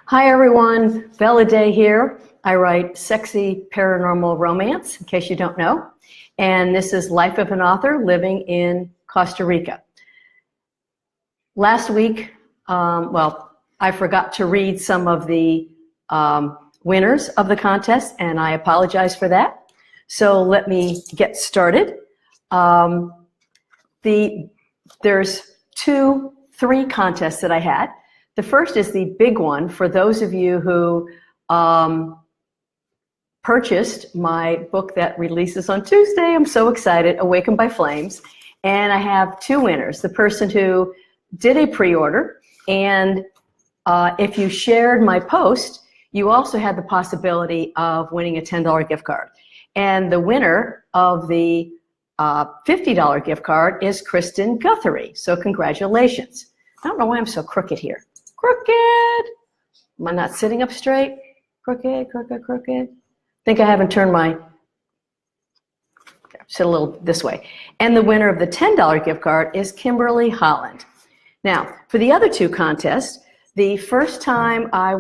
Hi everyone, Vella Day here. I write sexy paranormal romance, in case you don't know. And this is Life of an Author living in Costa Rica. Last week, I forgot to read some of the winners of the contest, and I apologize for that. So let me get started. There's three contests that I had. The first is the big one for those of you who purchased my book that releases on Tuesday. I'm so excited, Awakened by Flames. And I have two winners. The person who did a pre-order, and if you shared my post, you also had the possibility of winning a $10 gift card. And the winner of the $50 gift card is Kristen Guthrie. So congratulations. I don't know why I'm so crooked here. Crooked. Am I not sitting up straight? Crooked, crooked, crooked. I think I haven't turned my, sit a little this way. And the winner of the $10 gift card is Kimberly Holland. Now, for the other two contests, the first time I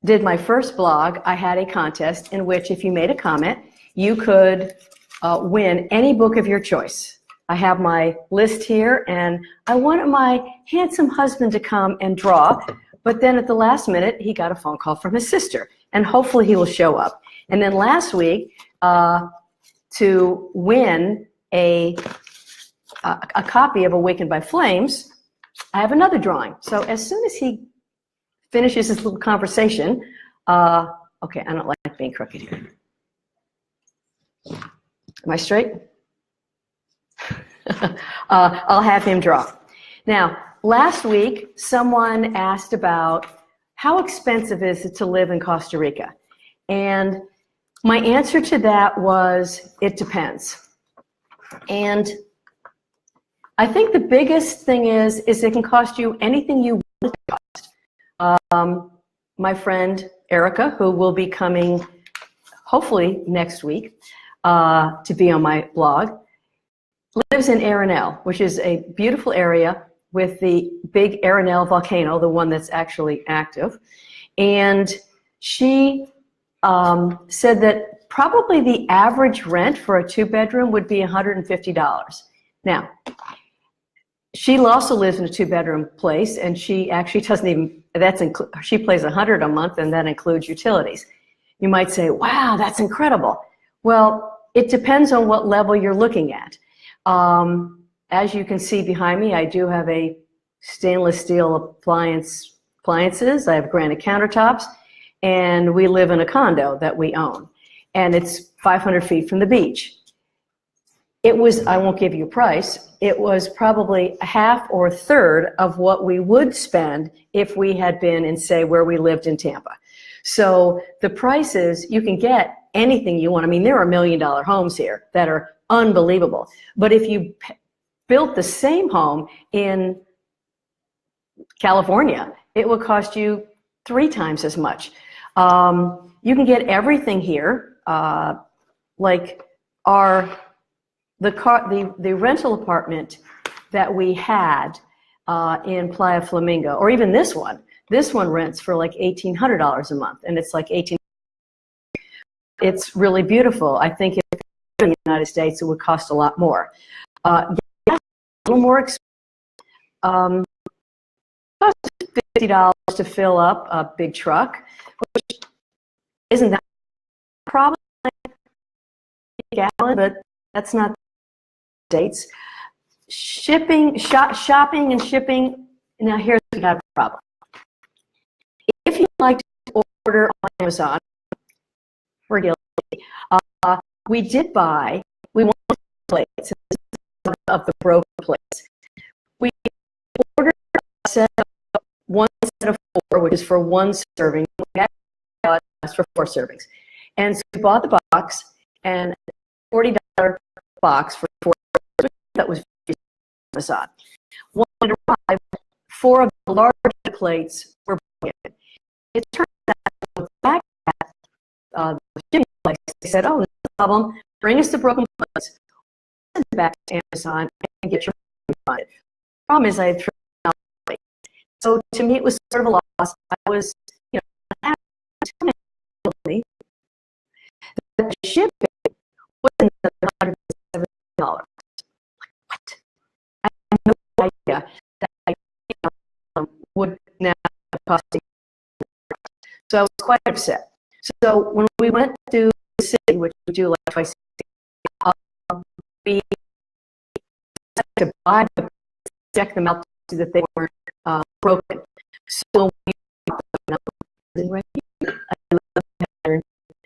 did my first blog, I had a contest in which if you made a comment, you could win any book of your choice. I have my list here, and I wanted my handsome husband to come and draw, but then at the last minute, he got a phone call from his sister, and hopefully he will show up. And then last week, to win a copy of Awakened by Flames, I have another drawing. So as soon as he finishes his little conversation, okay, I don't like being crooked here. Am I straight? I'll have him draw. Now, last week, someone asked about how expensive is it to live in Costa Rica? And my answer to that was, it depends. And I think the biggest thing is it can cost you anything you want it to cost. My friend Erica, who will be coming hopefully next week to be on my blog, lives in Arenal, which is a beautiful area with the big Arenal volcano, the one that's actually active. And she said that probably the average rent for a two-bedroom would be $150. Now, she also lives in a two-bedroom place, and she actually doesn't even, she pays $100 a month, and that includes utilities. You might say, wow, that's incredible. Well, it depends on what level you're looking at. As you can see behind me, I do have a stainless steel appliances. I have granite countertops, and we live in a condo that we own, and it's 500 feet from the beach. It was, I won't give you a price, it was probably half or a third of what we would spend if we had been in, say, where we lived in Tampa. So the prices, you can get anything you want. I mean, there are $1 million homes here that are unbelievable. But if you built the same home in California, it would cost you 3 times as much. You can get everything here, like the rental apartment that we had in Playa Flamingo, or even this one. This one rents for like $1,800 a month, and it's like $1,800. It's really beautiful. I think if in the United States, it would cost a lot more. Gas, a little more expensive. Costs $50 to fill up a big truck, which isn't that probably a gallon, but that's not the States. Shopping and shipping. Now here's the problem. If you like to order on Amazon, we're guilty. We wanted plates of the broken plates. We ordered one set of 4, which is for 1 serving. We got for 4 servings. And so we bought the box, and $40 box for 4 servings. That was Amazon. When it arrived, 4 of the larger plates were broken. It turned out back at the shipping place, they said, oh, no problem, bring us the broken plates, send it back to Amazon and get your refunded. The problem is I had thrown out the plate. So to me, it was sort of a loss. I was, you know, happy that the shipping was another $170. What? I had no idea that would now cost me. So I was quite upset. So when we went to the city, which we do like twice a year, we had to buy them, check them out to see that they weren't broken. So we right here.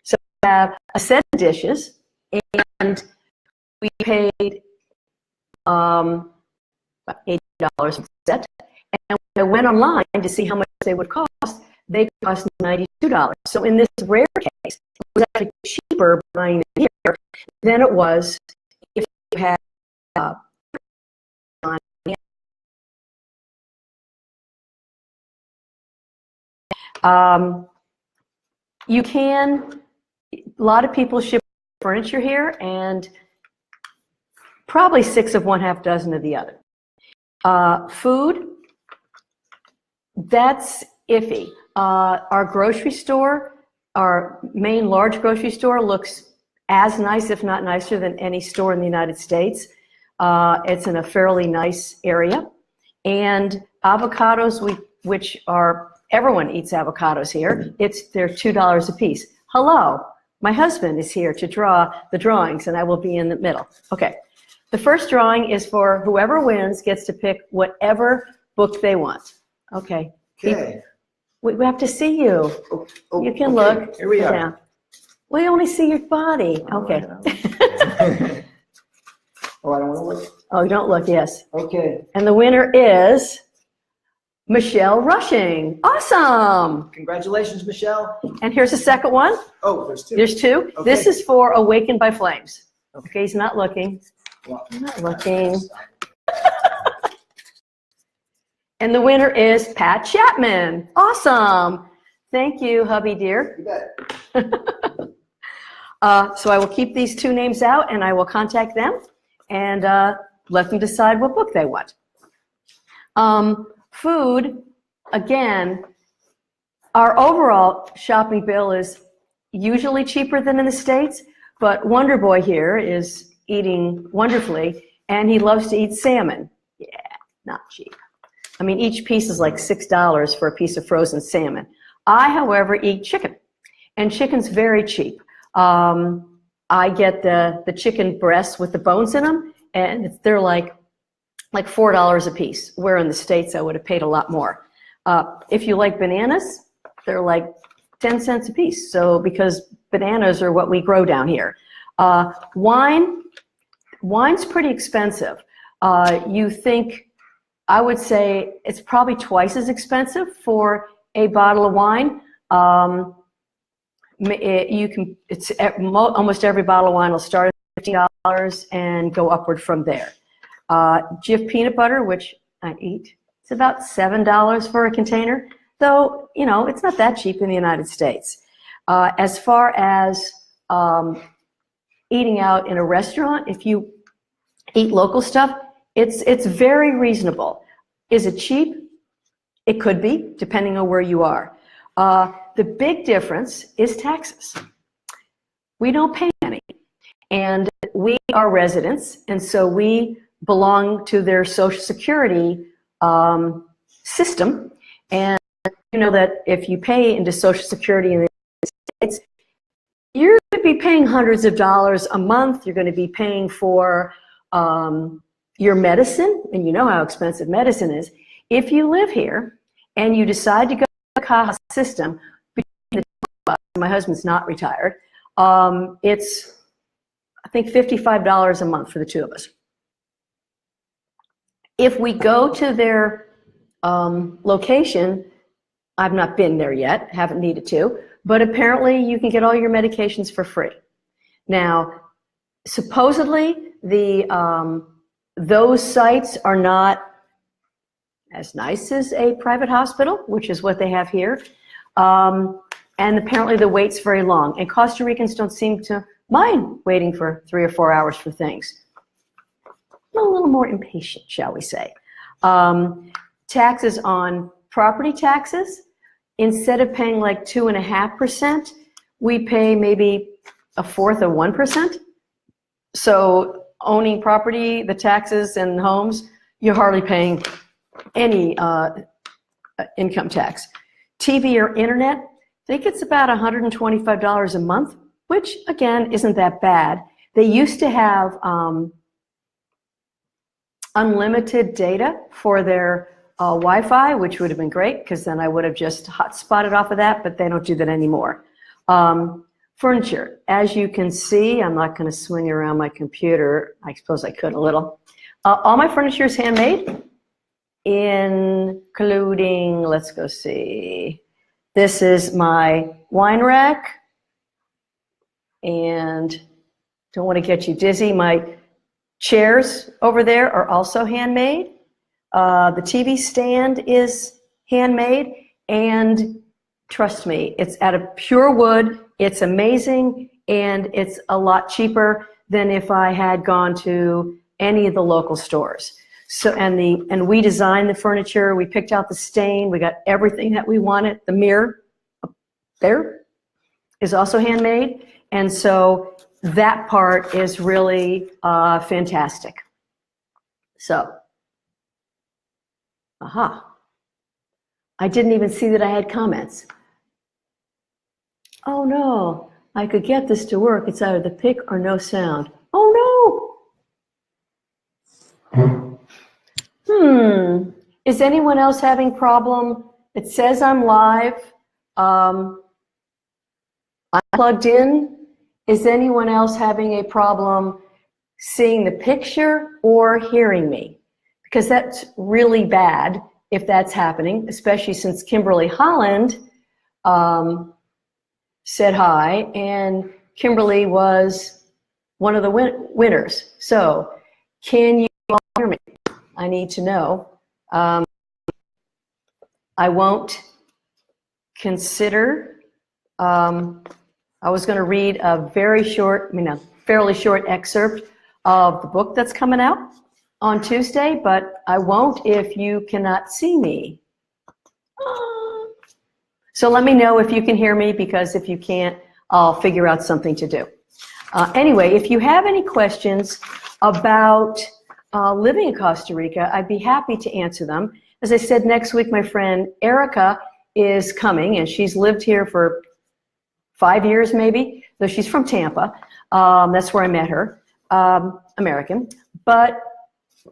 So we have a set of dishes, and we paid about $80 a set. And when I went online to see how much they would cost, they cost $92. So in this rare case, it was actually cheaper buying it here than it was if you had you can, a lot of people ship furniture here, and probably 6 of one, half dozen of the other. Food, that's iffy. Our grocery store, our main large grocery store, looks as nice, if not nicer, than any store in the United States. It's in a fairly nice area. And avocados, which are, everyone eats avocados here. They're $2 a piece. Hello, my husband is here to draw the drawings, and I will be in the middle. Okay, the first drawing is for whoever wins gets to pick whatever book they want. Okay. Okay. We have to see you. You can look. Here we are. Yeah. We only see your body. Okay. Oh, I don't want to look. Oh, don't look, yes. Okay. And the winner is Michelle Rushing. Awesome. Congratulations, Michelle. And here's the second one. Oh, there's 2. There's 2. Okay. This is for Awakened by Flames. Okay, he's not looking. Well, Not looking. And the winner is Pat Chapman. Awesome. Thank you, hubby dear. You bet. So I will keep these 2 names out, and I will contact them and let them decide what book they want. Food, again, our overall shopping bill is usually cheaper than in the States, but Wonder Boy here is eating wonderfully, and he loves to eat salmon. Yeah, not cheap. I mean, each piece is like $6 for a piece of frozen salmon. I, however, eat chicken, and chicken's very cheap. I get the chicken breasts with the bones in them, and they're like $4 a piece, where in the States I would have paid a lot more. If you like bananas, they're like 10 cents a piece, so because bananas are what we grow down here. Wine's pretty expensive. You think, I would say it's probably twice as expensive for a bottle of wine. Almost every bottle of wine will start at $15 and go upward from there. Jif peanut butter, which I eat, it's about $7 for a container, though, you know, it's not that cheap in the United States. As far as eating out in a restaurant, if you eat local stuff, it's very reasonable. Is it cheap? It could be, depending on where you are. The big difference is taxes. We don't pay any, and we are residents, and so we belong to their Social Security system. And you know that if you pay into Social Security in the United States, you're going to be paying hundreds of dollars a month. You're going to be paying for your medicine, and you know how expensive medicine is. If you live here and you decide to go to the CAHA system, my husband's not retired, it's, I think, $55 a month for the 2 of us. If we go to their location, I've not been there yet, haven't needed to, but apparently you can get all your medications for free. Now, supposedly, those sites are not as nice as a private hospital, which is what they have here. And apparently the wait's very long. And Costa Ricans don't seem to mind waiting for 3 or 4 hours for things. I'm a little more impatient, shall we say. Taxes on property taxes, instead of paying like 2.5%, we pay maybe a fourth of 1%. So owning property, the taxes and homes, you're hardly paying any income tax. TV or internet, I think it's about $125 a month, which again isn't that bad. They used to have unlimited data for their Wi-Fi, which would have been great because then I would have just hotspotted off of that, but they don't do that anymore. Furniture, as you can see, I'm not going to swing around my computer. I suppose I could a little. All my furniture is handmade, including, let's go see, this is my wine rack, and don't want to get you dizzy, my chairs over there are also handmade. The TV stand is handmade, and trust me, it's out of pure wood. It's amazing, and it's a lot cheaper than if I had gone to any of the local stores. So, and we designed the furniture. We picked out the stain. We got everything that we wanted. The mirror up there is also handmade, and so that part is really fantastic. So, I didn't even see that I had comments. Oh no, I could get this to work. It's either the pick or no sound. Oh no. Is anyone else having problem? It says I'm live. I'm plugged in. Is anyone else having a problem seeing the picture or hearing me? Because that's really bad if that's happening, especially since Kimberly Holland said hi, and Kimberly was one of the winners. So can you all hear me? I need to know. I won't consider, I was going to read a very short, a fairly short excerpt of the book that's coming out on Tuesday, but I won't if you cannot see me. So let me know if you can hear me, because if you can't, I'll figure out something to do. Anyway, if you have any questions about living in Costa Rica, I'd be happy to answer them. As I said, next week my friend Erica is coming, and she's lived here for 5 years maybe, though she's from Tampa. That's where I met her, American. But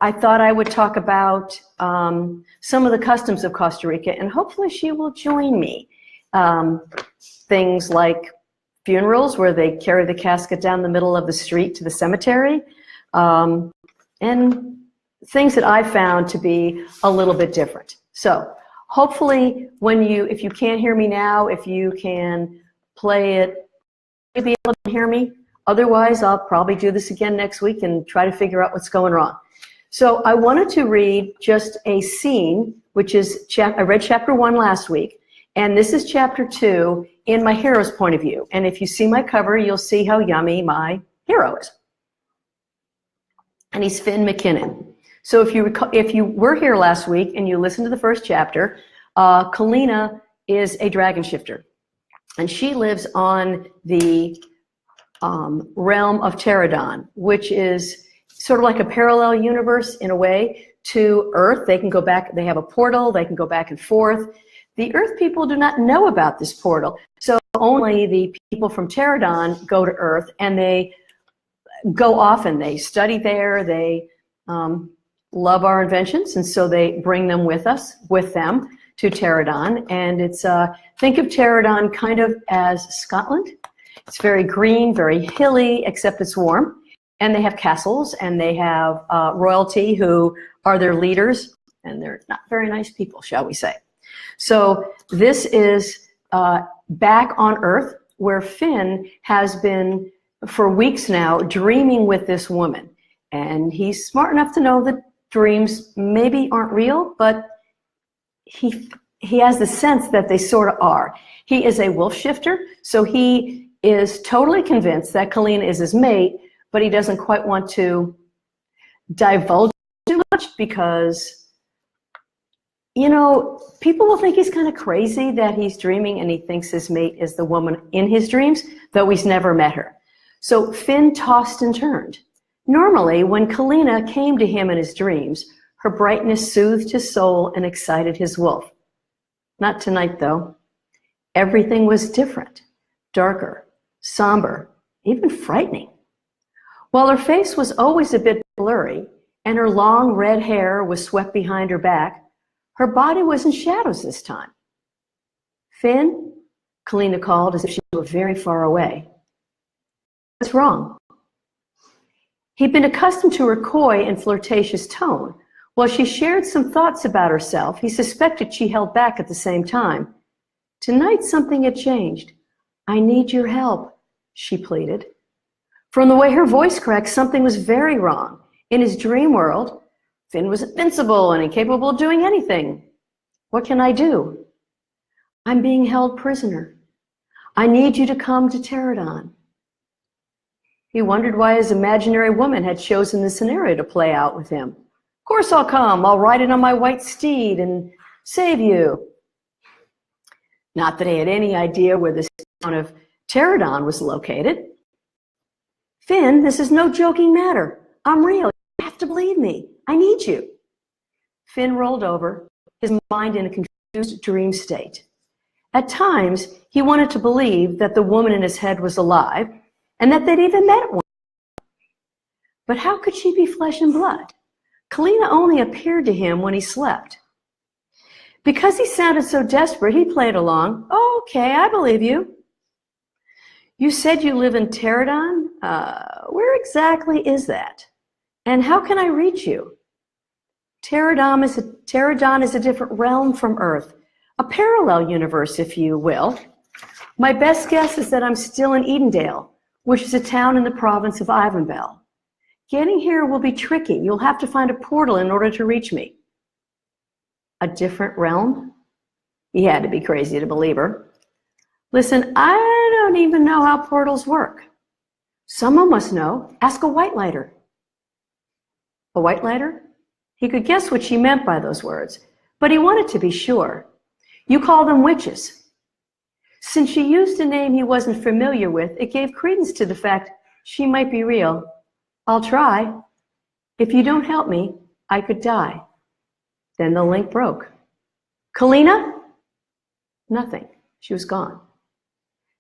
I thought I would talk about some of the customs of Costa Rica, and hopefully she will join me. Things like funerals, where they carry the casket down the middle of the street to the cemetery, and things that I found to be a little bit different. So hopefully if you can't hear me now, if you can play it, you'll be able to hear me. Otherwise, I'll probably do this again next week and try to figure out what's going wrong. So I wanted to read just a scene, which is, I read chapter 1 last week, and this is chapter 2 in my hero's point of view. And if you see my cover, you'll see how yummy my hero is. And he's Finn McKinnon. So if you were here last week and you listened to the first chapter, Kalina is a dragon shifter. And she lives on the realm of Pterodon, which is sort of like a parallel universe in a way to Earth. They can go back, they have a portal, they can go back and forth. The Earth people do not know about this portal, so only the people from Pterodon go to Earth, and they go often. They study there, they love our inventions, and so they bring them with them to Pterodon. And it's, think of Pterodon kind of as Scotland. It's very green, very hilly, except it's warm. And they have castles, and they have royalty who are their leaders, and they're not very nice people, shall we say. So this is back on Earth, where Finn has been for weeks now dreaming with this woman. And he's smart enough to know that dreams maybe aren't real, but he has the sense that they sort of are. He is a wolf shifter, so he is totally convinced that Kalina is his mate, but he doesn't quite want to divulge too much because, people will think he's kind of crazy that he's dreaming and he thinks his mate is the woman in his dreams, though he's never met her. So Finn tossed and turned. Normally, when Kalina came to him in his dreams, her brightness soothed his soul and excited his wolf. Not tonight, though. Everything was different, darker, somber, even frightening. While her face was always a bit blurry and her long red hair was swept behind her back, her body was in shadows this time. Finn, Kalina called as if she were very far away. What's wrong? He'd been accustomed to her coy and flirtatious tone. While she shared some thoughts about herself, he suspected she held back at the same time. Tonight something had changed. I need your help, she pleaded. From the way her voice cracked, something was very wrong. In his dream world, Finn was invincible and incapable of doing anything. What can I do? I'm being held prisoner. I need you to come to Pterodon. He wondered why his imaginary woman had chosen the scenario to play out with him. Of course I'll come. I'll ride it on my white steed and save you. Not that he had any idea where the town of Pterodon was located. Finn, this is no joking matter. I'm real. You have to believe me. I need you. Finn rolled over, his mind in a confused dream state. At times, he wanted to believe that the woman in his head was alive and that they'd even met once. But how could she be flesh and blood? Kalina only appeared to him when he slept. Because he sounded so desperate, he played along. Oh, okay, I believe you. You said you live in Pterodon? Where exactly is that? And how can I reach you? Pterodon is a different realm from Earth, a parallel universe, if you will. My best guess is that I'm still in Edendale, which is a town in the province of Ivanbell. Getting here will be tricky. You'll have to find a portal in order to reach me. A different realm? He had to be crazy to believe her. Listen, I don't even know how portals work. Someone must know. Ask a white lighter. A white lighter? He could guess what she meant by those words, but he wanted to be sure. You call them witches. Since she used a name he wasn't familiar with, it gave credence to the fact she might be real. I'll try. If you don't help me, I could die. Then the link broke. Kalina? Nothing. She was gone.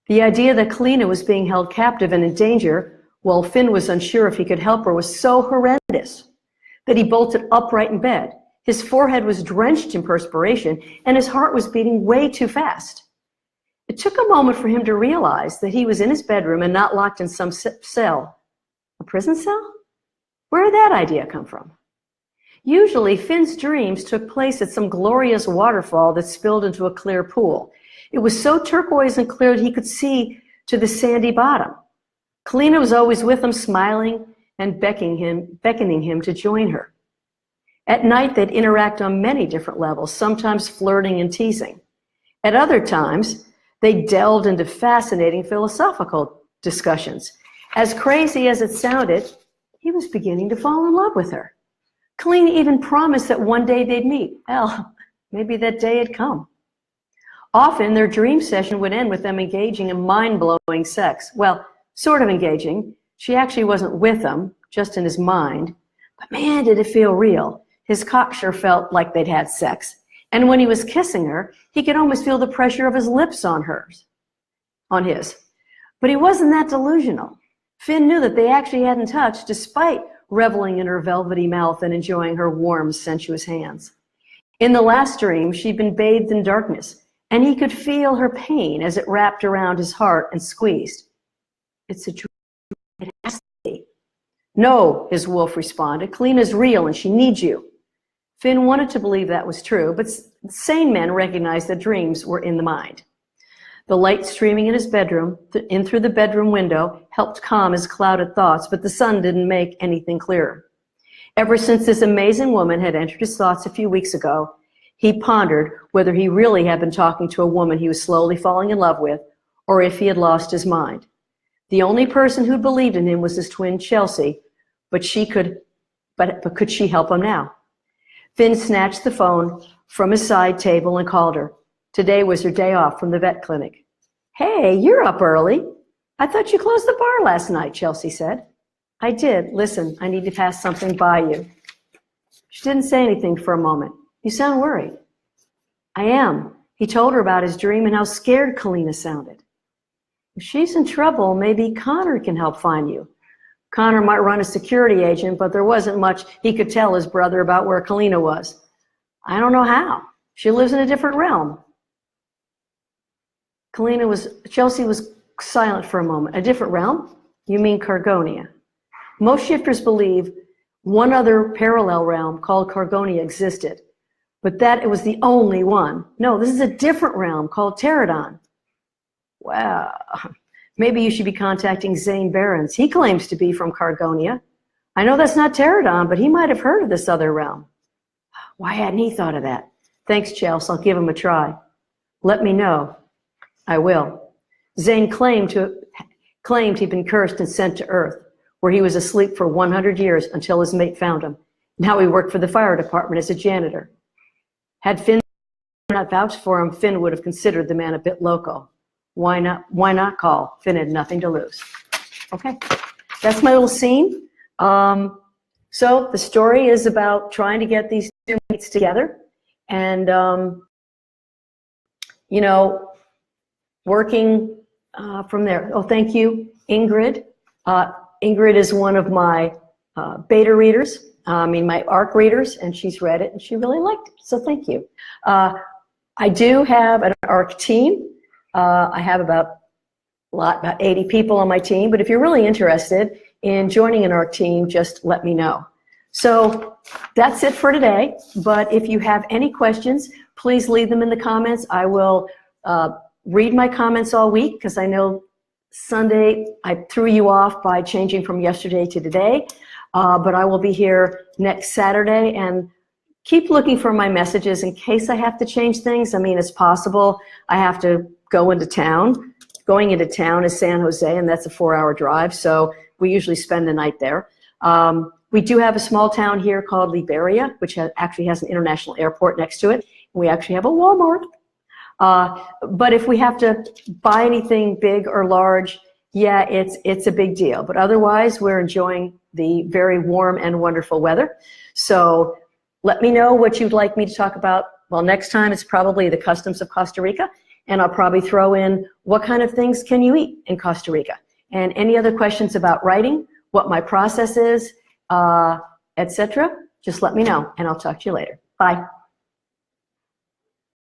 The idea that Kalina was being held captive and in danger, while Finn was unsure if he could help her, was so horrendous that he bolted upright in bed. His forehead was drenched in perspiration, and his heart was beating way too fast. It took a moment for him to realize that he was in his bedroom and not locked in some cell. A prison cell? Where did that idea come from? Usually, Finn's dreams took place at some glorious waterfall that spilled into a clear pool. It was so turquoise and clear that he could see to the sandy bottom. Kalina was always with him, smiling and beckoning him to join her. At night, they'd interact on many different levels, sometimes flirting and teasing. At other times, they delved into fascinating philosophical discussions. As crazy as it sounded, he was beginning to fall in love with her. Kalina even promised that one day they'd meet. Well, maybe that day had come. Often, their dream session would end with them engaging in mind-blowing sex. Well, sort of engaging. She actually wasn't with him, just in his mind. But man, did it feel real. His cock sure felt like they'd had sex. And when he was kissing her, he could almost feel the pressure of his lips on his. But he wasn't that delusional. Finn knew that they actually hadn't touched, despite reveling in her velvety mouth and enjoying her warm, sensuous hands. In the last dream, she'd been bathed in darkness, and he could feel her pain as it wrapped around his heart and squeezed. It's a dream. It has to be. No, his wolf responded. Kalina's real, and she needs you. Finn wanted to believe that was true, but sane men recognized that dreams were in the mind. The light streaming in his bedroom, in through the bedroom window, helped calm his clouded thoughts, but the sun didn't make anything clearer. Ever since this amazing woman had entered his thoughts a few weeks ago, he pondered whether he really had been talking to a woman he was slowly falling in love with, or if he had lost his mind. The only person who believed in him was his twin Chelsea, but could she help him now? Finn snatched the phone from his side table and called her. Today was her day off from the vet clinic. Hey, you're up early. I thought you closed the bar last night, Chelsea said. I did. Listen, I need to pass something by you. She didn't say anything for a moment. You sound worried. I am. He told her about his dream and how scared Kalina sounded. If she's in trouble, maybe Connor can help find you. Connor might run a security agent, but there wasn't much he could tell his brother about where Kalina was. I don't know how. She lives in a different realm. Chelsea was silent for a moment. A different realm? You mean Cargonia. Most shifters believe one other parallel realm called Cargonia existed, but that it was the only one. No, this is a different realm called Pterodon. Wow. Maybe you should be contacting Zane Behrens. He claims to be from Cargonia. I know that's not Pterodon, but he might have heard of this other realm. Why hadn't he thought of that? Thanks, Chelsea. I'll give him a try. Let me know. I will. Zane claimed he'd been cursed and sent to Earth, where he was asleep for 100 years until his mate found him. Now he worked for the fire department as a janitor. Had Finn not vouched for him, Finn would have considered the man a bit loco. Why not call? Finn had nothing to lose. Okay, that's my little scene. So the story is about trying to get these two mates together and, you know, working from there. Oh, thank you, Ingrid. Ingrid is one of my beta readers, my ARC readers, and she's read it and she really liked it, so thank you. I do have an ARC team. I have about 80 people on my team, but if you're really interested in joining an ARC team, just let me know. So that's it for today, but if you have any questions, please leave them in the comments. I will read my comments all week because I know Sunday I threw you off by changing from yesterday to today, but I will be here next Saturday and keep looking for my messages in case I have to change things. I mean, it's possible I have to go into town. Going into town is San Jose, and that's a 4-hour drive, so we usually spend the night there. We do have a small town here called Liberia, which actually has an international airport next to it. We actually have a Walmart. But if we have to buy anything big or large, yeah, it's a big deal. But otherwise, we're enjoying the very warm and wonderful weather. So let me know what you'd like me to talk about. Well, next time it's probably the customs of Costa Rica, and I'll probably throw in what kind of things can you eat in Costa Rica. And any other questions about writing, what my process is, etc., just let me know, and I'll talk to you later. Bye.